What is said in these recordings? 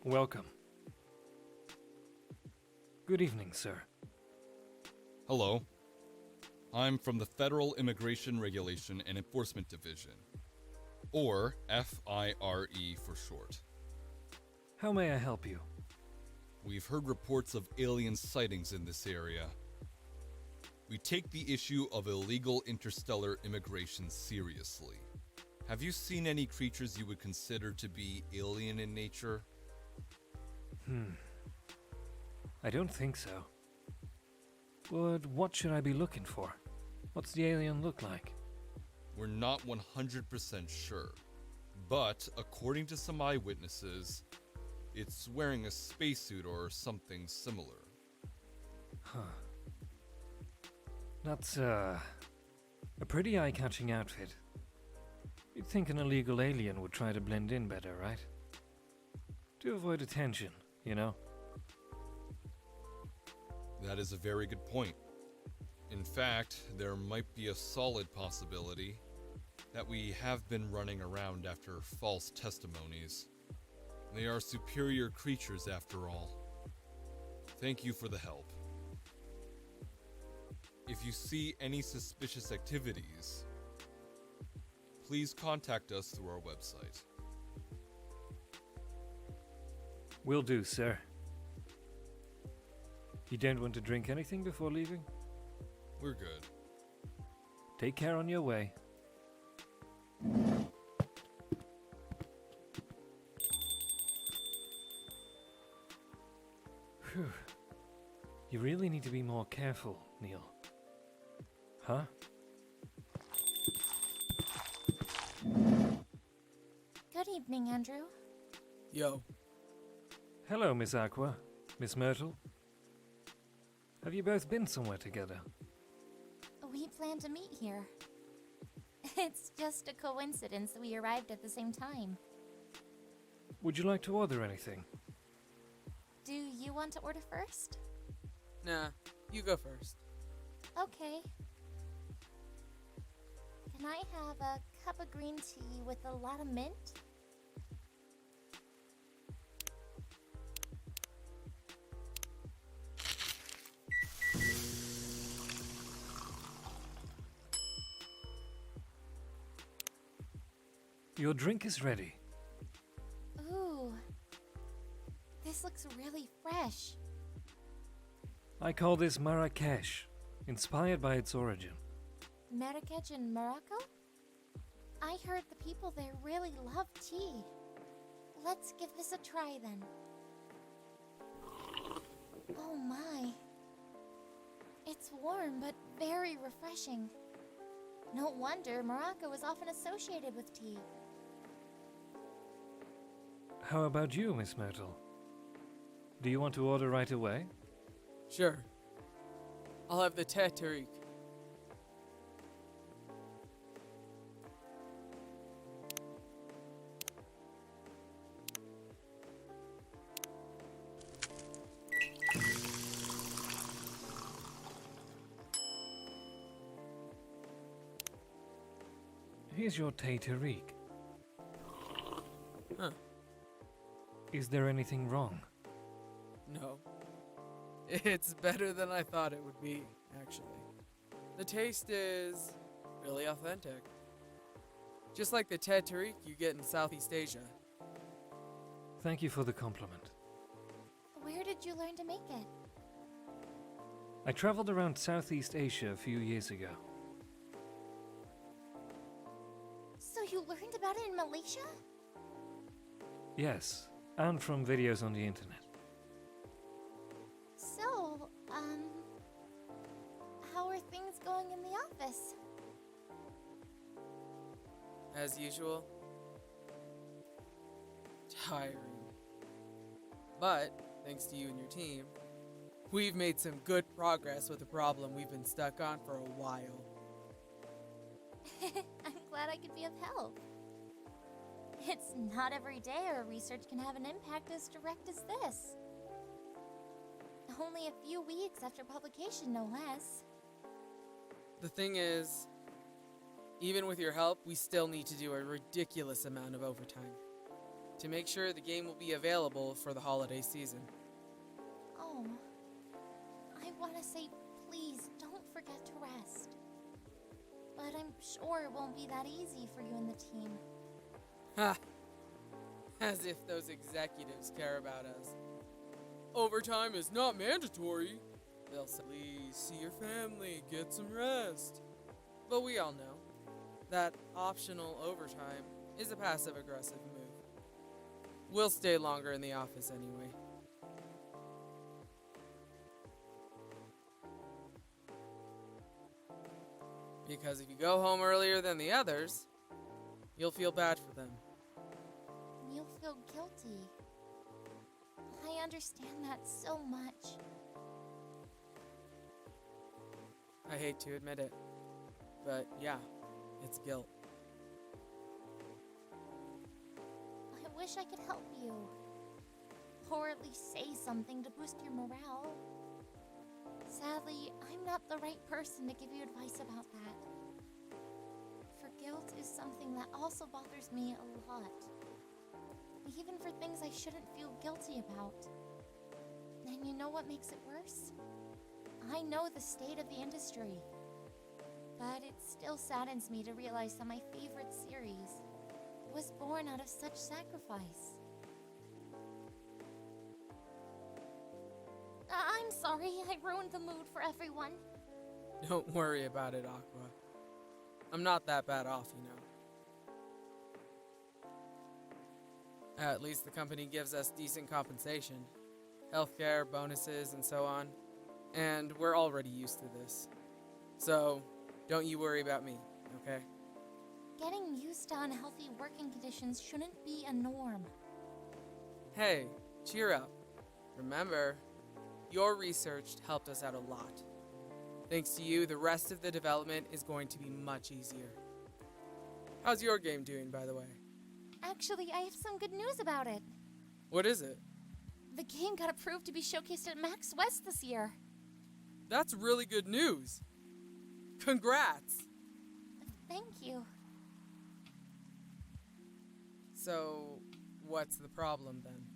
Welcome. Good evening, sir. Hello. I'm from the Federal Immigration Regulation and Enforcement Division, or FIRE for short. How may I help you? We've heard reports of alien sightings in this area. We take the issue of illegal interstellar immigration seriously. Have you seen any creatures you would consider to be alien in nature? I don't think so. But what should I be looking for? What's the alien look like? We're not 100% sure, but according to some eyewitnesses, it's wearing a spacesuit or something similar. That's, a pretty eye-catching outfit. You'd think an illegal alien would try to blend in better, right? To avoid attention, you know? That is a very good point. In fact, there might be a solid possibility that we have been running around after false testimonies. They are superior creatures after all. Thank you for the help. If you see any suspicious activities, please contact us through our website. Will do, sir. You don't want to drink anything before leaving? We're good. Take care on your way. Phew. You really need to be more careful, Neil. Huh? Good evening, Andrew. Yo. Hello, Miss Aqua. Miss Myrtle. Have you both been somewhere together? We plan to meet here. It's just a coincidence that we arrived at the same time. Would you like to order anything? Do you want to order first? Nah, you go first. Okay. Can I have a cup of green tea with a lot of mint? Your drink is ready. Ooh. This looks really fresh. I call this Marrakesh, inspired by its origin. Marrakech in Morocco? I heard the people there really love tea. Let's give this a try then. Oh my. It's warm but very refreshing. No wonder Morocco is often associated with tea. How about you, Miss Myrtle? Do you want to order right away? Sure. I'll have the Tariq. Here's your Tariq. Huh. Is there anything wrong? No. It's better than I thought it would be, actually. The taste is really authentic. Just like the Tariq you get in Southeast Asia. Thank you for the compliment. Where did you learn to make it? I traveled around Southeast Asia a few years ago. So you learned about it in Malaysia? Yes, and from videos on the internet. So, how are things going in the office? As usual. Tiring. But, thanks to you and your team, we've made some good progress with a problem we've been stuck on for a while. I'm glad I could be of help. It's not every day our research can have an impact as direct as this. Only a few weeks after publication, no less. The thing is, even with your help, we still need to do a ridiculous amount of overtime. to make sure the game will be available for the holiday season. Oh, I want to say please don't forget to rest. But I'm sure it won't be that easy for you and the team. Ha! As if those executives care about us. Overtime is not mandatory. They'll say, please see your family, get some rest. But we all know that optional overtime is a passive-aggressive move. We'll stay longer in the office anyway. Because if you go home earlier than the others, you'll feel bad for them. You'll feel guilty. I understand that so much. I hate to admit it, but yeah, it's guilt. I wish I could help you. Or at least say something to boost your morale. Sadly, I'm not the right person to give you advice about that. For guilt is something that also bothers me a lot. Even for things I shouldn't feel guilty about. And you know what makes it worse? I know the state of the industry. But it still saddens me to realize that my favorite series was born out of such sacrifice. I'm sorry, I ruined the mood for everyone. Don't worry about it, Aqua. I'm not that bad off, you know. At least the company gives us decent compensation. Healthcare, bonuses, and so on. And we're already used to this. So, don't you worry about me, okay? Getting used to unhealthy working conditions shouldn't be a norm. Hey, cheer up. Remember, your research helped us out a lot. Thanks to you, the rest of the development is going to be much easier. How's your game doing, by the way? Actually, I have some good news about it. What is it? The game got approved to be showcased at Max West this year. That's really good news. Congrats! Thank you. So, what's the problem then?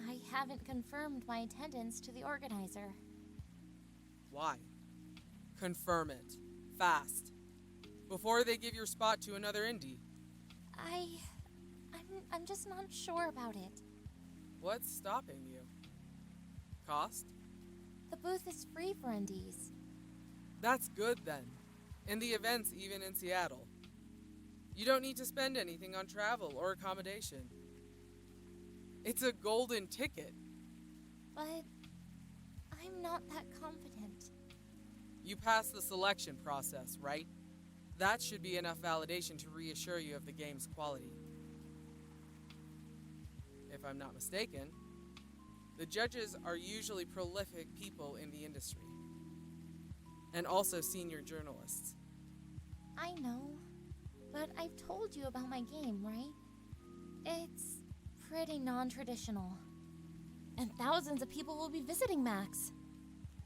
I haven't confirmed my attendance to the organizer. Why? Confirm it. Fast. Before they give your spot to another indie. I'm just not sure about it. What's stopping you? Cost? The booth is free for indies. That's good then. And the event's even in Seattle. You don't need to spend anything on travel or accommodation. It's a golden ticket. But I'm not that confident. You passed the selection process, right? That should be enough validation to reassure you of the game's quality. If I'm not mistaken, the judges are usually prolific people in the industry. And also senior journalists. I know, but I've told you about my game, right? It's pretty non-traditional. And thousands of people will be visiting Max,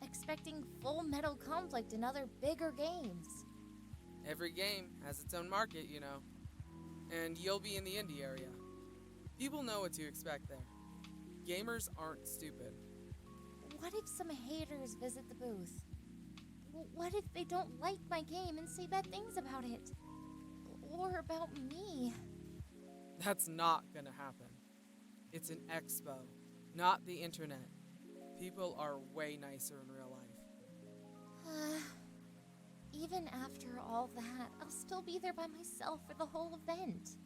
expecting full metal conflict and other bigger games. Every game has its own market, you know. And you'll be in the indie area. People know what to expect there. Gamers aren't stupid. What if some haters visit the booth? What if they don't like my game and say bad things about it? Or about me? That's not gonna happen. It's an expo, not the internet. People are way nicer in real life. Even after all that, I'll still be there by myself for the whole event.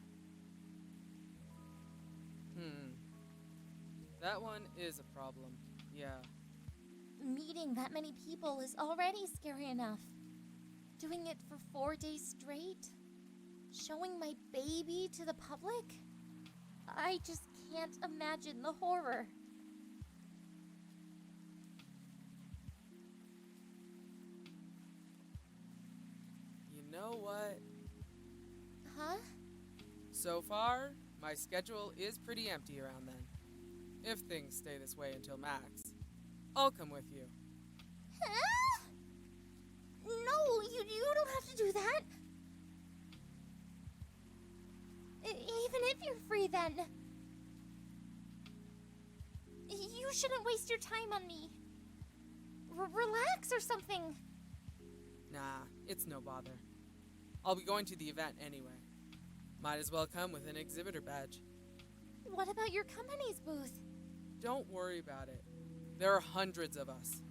That one is a problem, yeah. Meeting that many people is already scary enough. Doing it for 4 days straight? Showing my baby to the public? I just can't imagine the horror. You know what? Huh? So far, my schedule is pretty empty around then. If things stay this way until Max, I'll come with you. Huh? No, you don't have to do that. Even if you're free then? You shouldn't waste your time on me. Relax or something. Nah, it's no bother. I'll be going to the event anyway. Might as well come with an exhibitor badge. What about your company's booth? Don't worry about it. There are hundreds of us.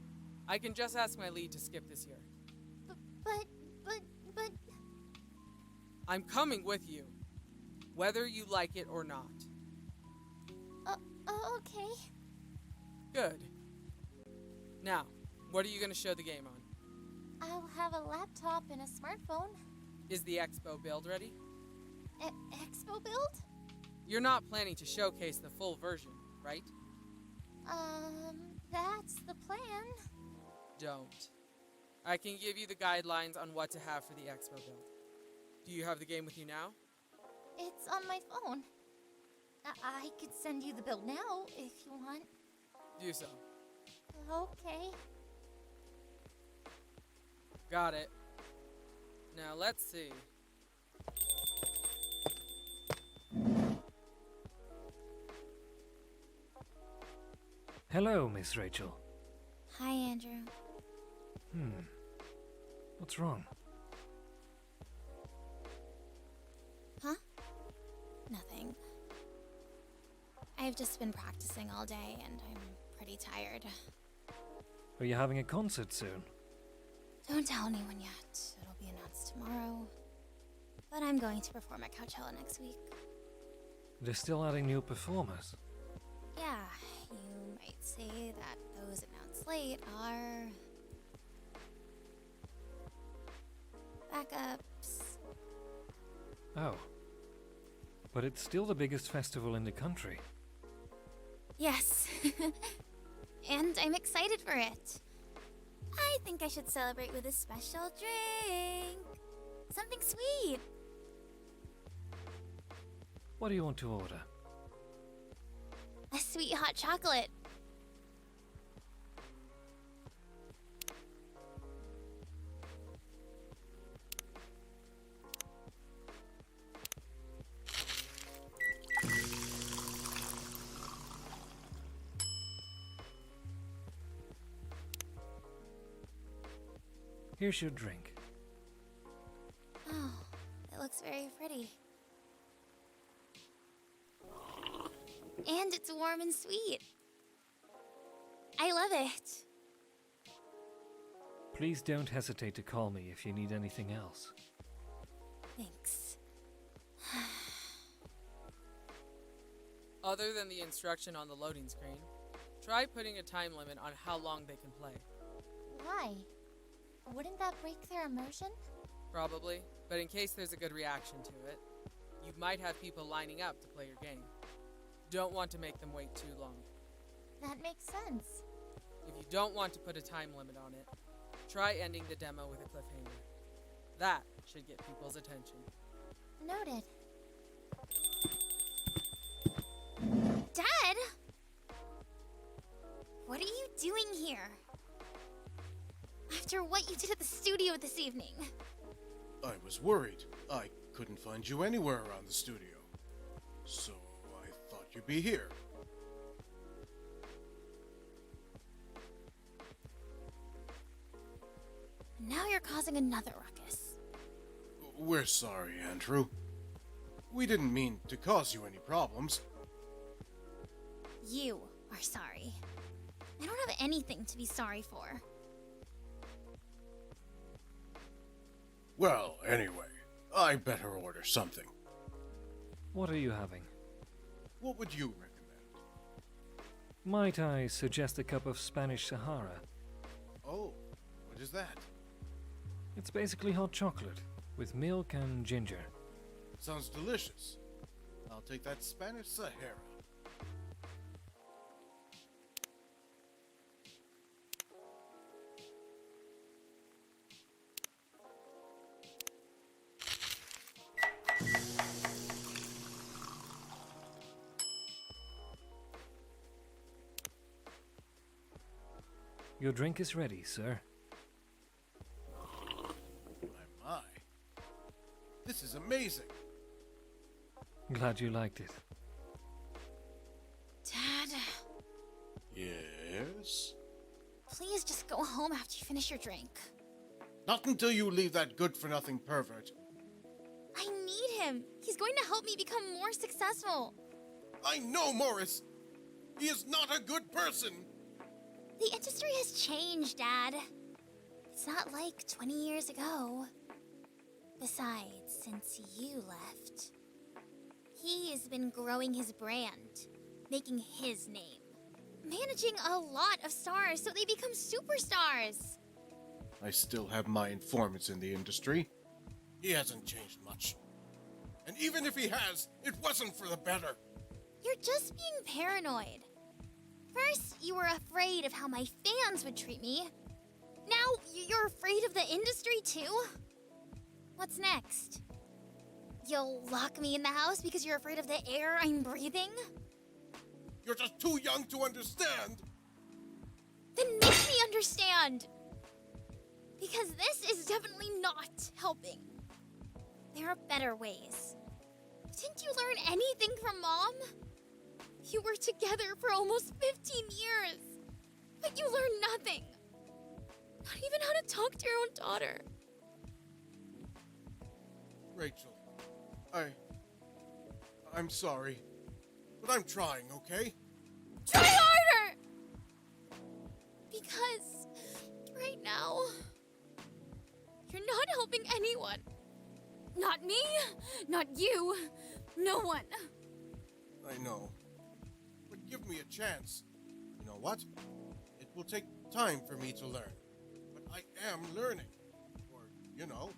I can just ask my lead to skip this year. But... I'm coming with you, whether you like it or not. Okay. Good. Now, what are you going to show the game on? I'll have a laptop and a smartphone. Is the expo build ready? Expo build? You're not planning to showcase the full version, right? That's the plan. Don't. I can give you the guidelines on what to have for the expo build. Do you have the game with you now? It's on my phone. I could send you the build now if you want. Do so. Okay. Got it. Now let's see. Hello, Miss Rachel. Hi, Andrew. What's wrong? Huh? Nothing. I've just been practicing all day and I'm pretty tired. Are you having a concert soon? Don't tell anyone yet. It'll be announced tomorrow. But I'm going to perform at Coachella next week. They're still adding new performers. Yeah, you might say that those announced late are... backups. Oh. But it's still the biggest festival in the country. Yes. And I'm excited for it. I think I should celebrate with a special drink. Something sweet. What do you want to order? A sweet hot chocolate. Here's your drink. Oh, it looks very pretty. And it's warm and sweet. I love it. Please don't hesitate to call me if you need anything else. Thanks. Other than the instruction on the loading screen, try putting a time limit on how long they can play. Why? Wouldn't that break their immersion? Probably, but in case there's a good reaction to it, you might have people lining up to play your game. Don't want to make them wait too long. That makes sense. If you don't want to put a time limit on it, try ending the demo with a cliffhanger. That should get people's attention. Noted. Dad? What are you doing here? After what you did at the studio this evening. I was worried. I couldn't find you anywhere around the studio. So I thought you'd be here. Now you're causing another ruckus. We're sorry, Andrew. We didn't mean to cause you any problems. You are sorry. I don't have anything to be sorry for. Well, anyway, I better order something. What are you having? What would you recommend? Might I suggest a cup of Spanish Sahara? Oh, what is that? It's basically hot chocolate, with milk and ginger. Sounds delicious. I'll take that Spanish Sahara. Your drink is ready, sir. My. This is amazing. Glad you liked it. Dad, Yes? please just go home after you finish your drink. Not until you leave that good-for-nothing pervert. I need him. He's going to help me become more successful. I know Morris! He is not a good person! The industry has changed, Dad. It's not like 20 years ago. Besides, since you left, he has been growing his brand, making his name, managing a lot of stars so they become superstars. I still have my informants in the industry. He hasn't changed much. And even if he has, it wasn't for the better. You're just being paranoid. First, you were afraid of how my fans would treat me. Now, you're afraid of the industry too? What's next? You'll lock me in the house because you're afraid of the air I'm breathing? You're just too young to understand. Then make me understand! Because this is definitely not helping. There are better ways. Didn't you learn anything from Mom? You were together for almost 15 years, but you learned nothing. Not even how to talk to your own daughter. Rachel, I'm sorry, but I'm trying, okay? Try harder! Because right now, you're not helping anyone. Not me, not you, no one. I know. But give me a chance. You know what? It will take time for me to learn. But I am learning. Or, you know,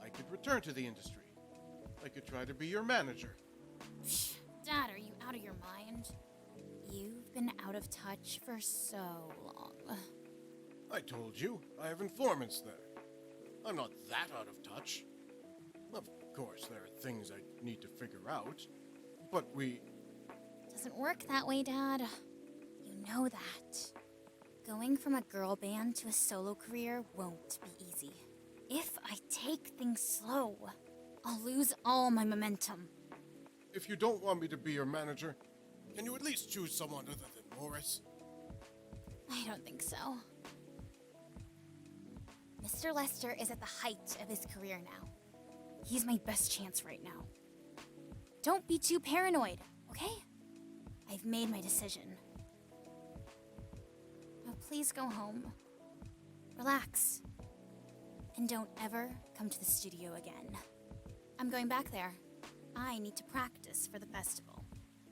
I could return to the industry. I could try to be your manager. Dad, are you out of your mind? You've been out of touch for so long. I told you, I have informants there. I'm not that out of touch. Of course, there are things I need to figure out. But Doesn't work that way, Dad. You know that. Going from a girl band to a solo career won't be easy. If I take things slow, I'll lose all my momentum. if you don't want me to be your manager, can you at least choose someone other than Morris? I don't think so. Mr. Lester is at the height of his career now. He's my best chance right now. Don't be too paranoid, okay? I've made my decision. Now please go home. Relax. And don't ever come to the studio again. I'm going back there. I need to practice for the festival.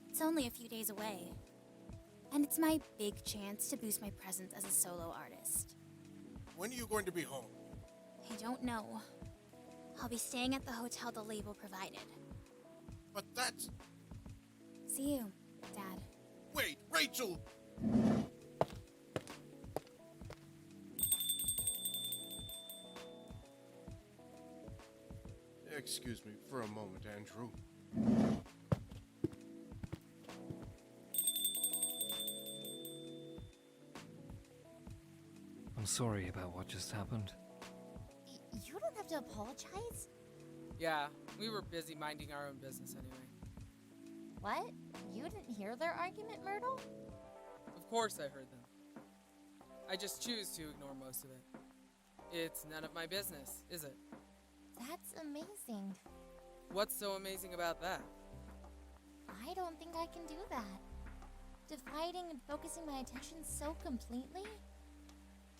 It's only a few days away. And it's my big chance to boost my presence as a solo artist. When are you going to be home? I don't know. I'll be staying at the hotel the label provided. But that's... See you, Dad. Wait, Rachel! Excuse me for a moment, Andrew. I'm sorry about what just happened. You don't have to apologize. Yeah, we were busy minding our own business anyway. What? You didn't hear their argument, Myrtle? Of course I heard them. I just choose to ignore most of it. It's none of my business, is it? That's amazing. What's so amazing about that? I don't think I can do that. Dividing and focusing my attention so completely?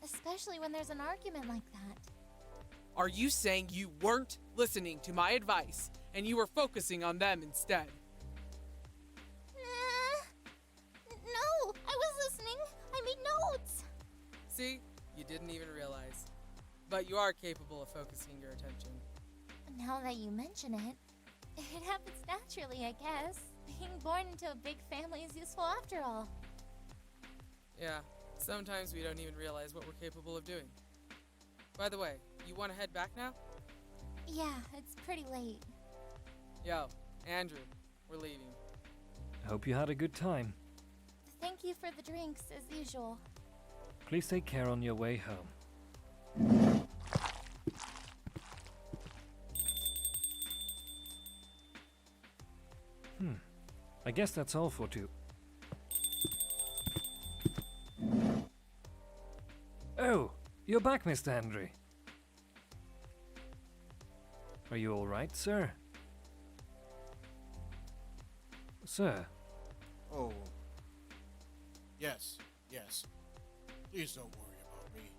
Especially when there's an argument like that. Are you saying you weren't listening to my advice and you were focusing on them instead? No, I was listening. I made notes. See? You didn't even realize. But you are capable of focusing your attention. Now that you mention it, it happens naturally, I guess. Being born into a big family is useful after all. Yeah, sometimes we don't even realize what we're capable of doing. By the way, you want to head back now? Yeah, it's pretty late. Yo, Andrew, we're leaving. I hope you had a good time. Thank you for the drinks, as usual. Please take care on your way home. I guess that's all for two. Oh, you're back, Mr. Henry. Are you all right, sir? Sir, Oh. Yes, yes. Please don't worry about me.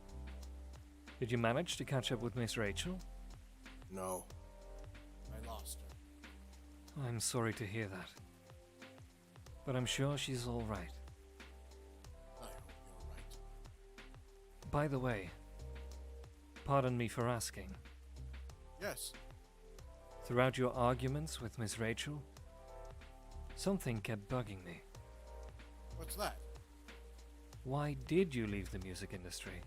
did you manage to catch up with Miss Rachel? No. I lost her. I'm sorry to hear that. But I'm sure she's all right. I hope you're right. By the way, pardon me for asking. Yes. Throughout your arguments with Miss Rachel, something kept bugging me. What's that? Why did you leave the music industry?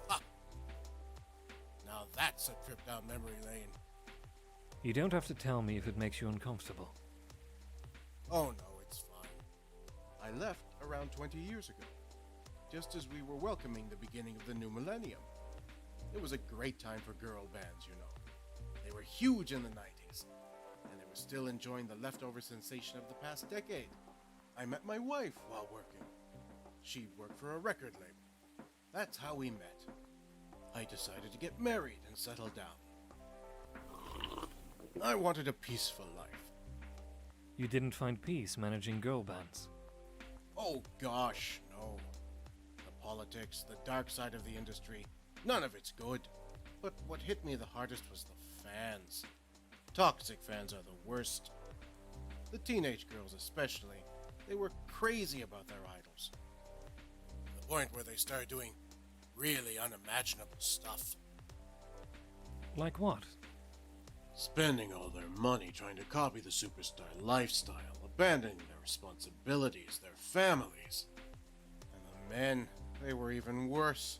Ha! Now that's a trip down memory lane. You don't have to tell me if it makes you uncomfortable. Oh no, it's fine. I left around 20 years ago, just as we were welcoming the beginning of the new millennium. It was a great time for girl bands, you know. They were huge in the 90s, and they were still enjoying the leftover sensation of the past decade. I met my wife while working. She worked for a record label. That's how we met. I decided to get married and settle down. I wanted a peaceful life. You didn't find peace managing girl bands. Oh gosh, no. The politics, the dark side of the industry, none of it's good. But what hit me the hardest was the fans. Toxic fans are the worst. The teenage girls especially, they were crazy about their idols. To the point where they started doing really unimaginable stuff. Like what? Spending all their money trying to copy the superstar lifestyle, abandoning their responsibilities, their families. And the men, they were even worse.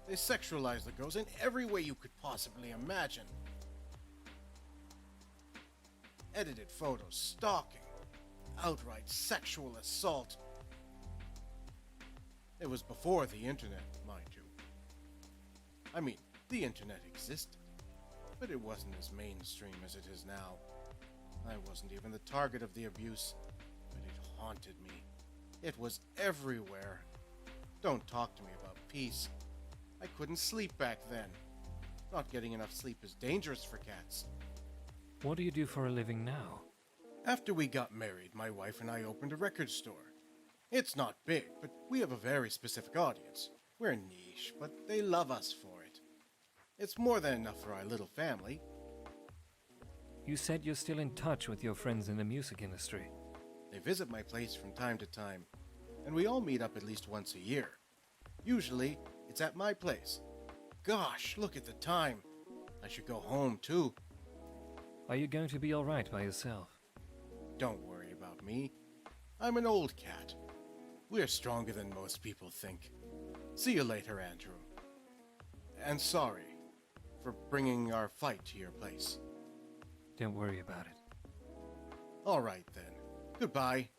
They sexualized the girls in every way you could possibly imagine. Edited photos, stalking, outright sexual assault. It was before the internet, mind you. I mean, the internet existed, but it wasn't as mainstream as it is now. I wasn't even the target of the abuse, but it haunted me. It was everywhere. Don't talk to me about peace. I couldn't sleep back then. Not getting enough sleep is dangerous for cats. What do you do for a living now? After we got married, my wife and I opened a record store. It's not big, but we have a very specific audience. We're niche, but they love us for it. It's more than enough for our little family. You said you're still in touch with your friends in the music industry. They visit my place from time to time, and we all meet up at least once a year. Usually, it's at my place. Gosh, look at the time. I should go home, too. Are you going to be alright by yourself? Don't worry about me. I'm an old cat. We're stronger than most people think. See you later, Andrew. And sorry for bringing our fight to your place. Don't worry about it. All right, then. Goodbye.